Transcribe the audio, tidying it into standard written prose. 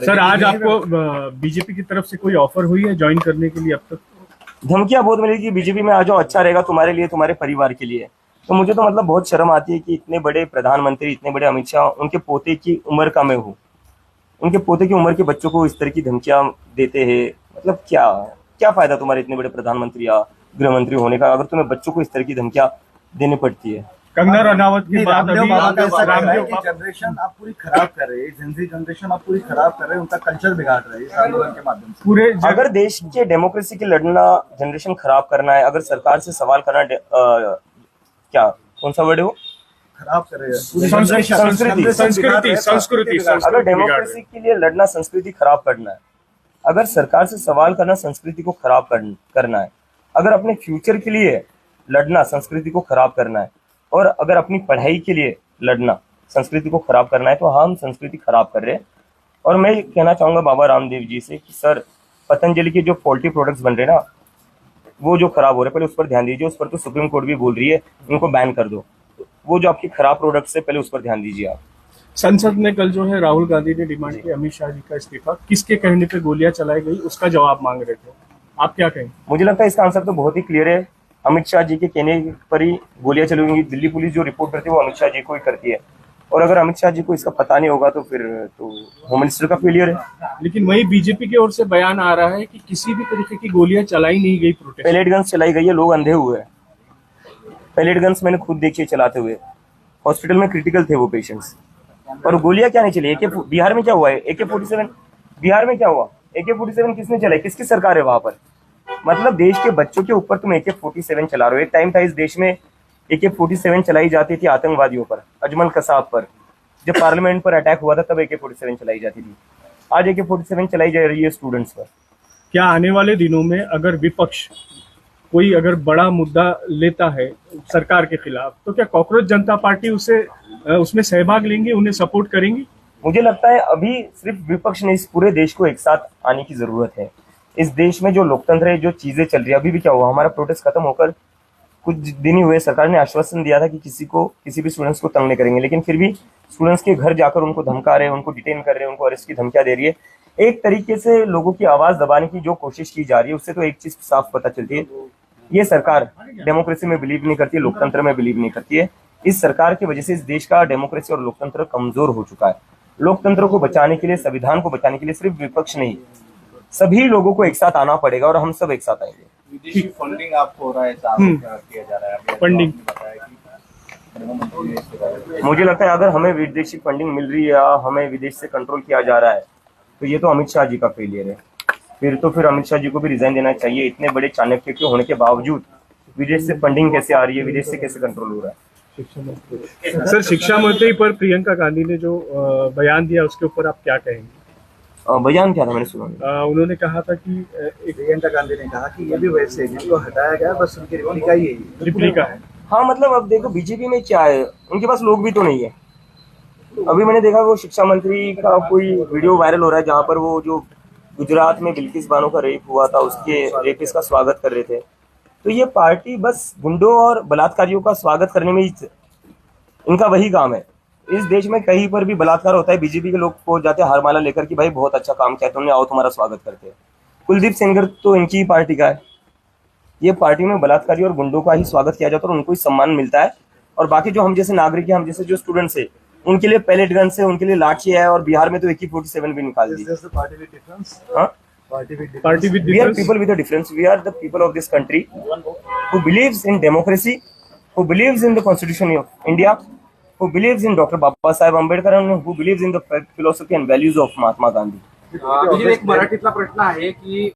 Sir आज आपको BJP की तरफ से कोई ऑफर हुई है ज्वाइन करने के लिए अब तक? धमकियां बहुत मिली कि बीजेपी में आ जाओ, अच्छा रहेगा तुम्हारे लिए, तुम्हारे परिवार के लिए। तो मुझे तो मतलब बहुत शर्म आती है कि इतने बड़े प्रधानमंत्री, इतने बड़े अमित शाह, उनके पोते की उम्र का मैं हूँ, उनके पोते की उम्र के बच्चों को इस तरह की धमकियां देते हैं। मतलब क्या क्या फायदा तुम्हारे इतने बड़े प्रधानमंत्री या गृह मंत्री होने का, अगर तुम्हें बच्चों को इस तरह की धमकियां देनी पड़ती है। कंगना रनावत की बात अभी जनरेशन आप पूरी खराब कर रहे हैं, जेनजी जनरेशन आप पूरी खराब कर रहे हैं, उनका कल्चर बिगाड़ रहे हैं इस आंदोलन के माध्यम से। पूरे अगर देश के डेमोक्रेसी की लड़ना, जनरेशन खराब करना है, अगर सरकार से सवाल करना, क्या कौन सा वर्ड है वो, खराब कर रहे हैं संस्कृति। अगर डेमोक्रेसी के लिए लड़ना संस्कृति खराब करना है, अगर सरकार से सवाल करना संस्कृति को खराब करना है, अगर अपने फ्यूचर के लिए लड़ना संस्कृति को खराब करना है, और अगर अपनी पढ़ाई के लिए लड़ना संस्कृति को खराब करना है, तो हम संस्कृति खराब कर रहे हैं। और मैं कहना चाहूंगा बाबा रामदेव जी से कि सर, पतंजलि के जो पोल्ट्री प्रोडक्ट्स बन रहे हैं ना, वो जो खराब हो रहे हैं, पहले उस पर ध्यान दीजिए। उस पर तो सुप्रीम कोर्ट भी बोल रही है उनको बैन कर दो। वो जो आपकी खराब प्रोडक्ट्स है, पहले उस पर ध्यान दीजिए आप। संसद में कल जो है राहुल गांधी ने डिमांड की अमित शाह जी का इस्तीफा, किसके कहने पे गोलियां चलाई गई उसका जवाब मांग रहे थे, आप क्या कहेंगे? मुझे लगता है इसका आंसर तो बहुत ही क्लियर है। अमित शाह जी के कहने पर ही गोलियां चली होंगी। दिल्ली पुलिस जो रिपोर्ट करती है वो अमित शाह जी को ही करती है, और अगर अमित शाह जी को इसका पता नहीं होगा तो फिर तो होम मिनिस्टर का फेलियर है। लेकिन वही बीजेपी की ओर से बयान आ रहा है कि किसी भी तरीके की गोलियां चलाई नहीं गई, प्रोटेस्ट पैलेट गन्स चलाई गई है, लोग अंधे हुए हैं। पैलेट गन्स मैंने खुद देखी चलाते हुए, हॉस्पिटल में क्रिटिकल थे वो पेशेंट्स, और गोलियां क्या नहीं चली। बिहार में क्या हुआ है, AK-47 बिहार में क्या हुआ, AK-47 किसने चलाई, किसकी सरकार है वहां पर? मतलब देश के बच्चों के ऊपर तुम AK-47 चला रहे हो। एक टाइम था इस देश में AK-47 चलाई जाती थी आतंकवादियों पर, अजमल कसाब पर। जब पार्लियामेंट पर अटैक हुआ था तब AK-47 चलाई जाती थी। आज AK-47 चलाई जा रही है स्टूडेंट्स पर। क्या आने वाले दिनों में अगर विपक्ष कोई अगर बड़ा मुद्दा लेता है सरकार के खिलाफ, तो क्या कॉकरोच जनता पार्टी उसमें सहभाग लेंगे, उन्हें सपोर्ट करेंगी? मुझे लगता है अभी सिर्फ विपक्ष नहीं, इस पूरे देश को एक साथ आने की जरूरत है। इस देश में जो लोकतंत्र है, जो चीजें चल रही है, अभी भी क्या हुआ, हमारा प्रोटेस्ट खत्म होकर कुछ दिन ही हुए, सरकार ने आश्वासन दिया था कि किसी भी स्टूडेंट्स को तंग नहीं करेंगे, लेकिन फिर भी स्टूडेंट्स के घर जाकर उनको धमका रहे हैं, उनको डिटेन कर रहे हैं, उनको अरेस्ट की धमकियां दे रही है। एक तरीके से लोगों की आवाज दबाने की जो कोशिश की जा रही है, उससे तो एक चीज साफ पता चलती है, ये सरकार डेमोक्रेसी में बिलीव नहीं करती है, लोकतंत्र में बिलीव नहीं करती है। इस सरकार की वजह से इस देश का डेमोक्रेसी और लोकतंत्र कमजोर हो चुका है। लोकतंत्र को बचाने के लिए, संविधान को बचाने के लिए सिर्फ विपक्ष नहीं, सभी लोगों को एक साथ आना पड़ेगा, और हम सब एक साथ आएंगे। विदेशी फंडिंग आपको हो रहा है, किया जा रहा है फंडिंग, मुझे लगता है अगर हमें विदेशी फंडिंग मिल रही है या हमें विदेश से कंट्रोल किया जा रहा है, तो ये तो अमित शाह जी का फेलियर है। फिर अमित शाह जी को भी रिजाइन देना चाहिए। इतने बड़े चाणक्य के होने के बावजूद विदेश से फंडिंग कैसे आ रही है, विदेश से कैसे कंट्रोल हो रहा है? सर शिक्षा मंत्री पर प्रियंका गांधी ने जो बयान दिया उसके ऊपर आप क्या कहेंगे? बयान क्या था, मैंने सुना नहीं। उन्होंने कहा था कि प्रियंका गांधी ने कहा कि ये भी वैसे जिसको हटाया गया बस उनकी रिप्लिका है। हाँ, मतलब अब देखो बीजेपी में क्या है, उनके पास लोग भी तो नहीं है। अभी मैंने देखा वो शिक्षा मंत्री का कोई वीडियो वायरल हो रहा है, जहाँ पर वो जो गुजरात में बिल्किस बानो का रेप हुआ था, उसके रेपिस्ट का स्वागत कर रहे थे। तो ये पार्टी बस गुंडों और बलात्कारियों का स्वागत करने में ही इनका वही काम है। इस देश में कहीं पर भी बलात्कार होता है, बीजेपी के लोग पहुंच जाते हैं हारमाला लेकर कि भाई बहुत अच्छा काम किया तुमने, आओ तुम्हारा स्वागत करते हैं। कुलदीप सेंगर तो इनकी ही पार्टी का है। ये पार्टी में बलात्कारी और गुंडों का ही स्वागत किया जाता है और उनको ही सम्मान मिलता है, और बाकी जो हम जैसे नागरिक है, हम जैसे जो स्टूडेंट्स है, उनके लिए पैलेट गन है, उनके लिए लाठी है, और बिहार में तो AK-47 भी निकाल दी। We are people with a difference. We are the people of this country who believes in democracy, who believes in the Constitution of India, who believes in Dr. Baba Saheb Ambedkar, and who believes in the philosophy and values of Mahatma Gandhi. एक मराठीतला प्रश्न आहे की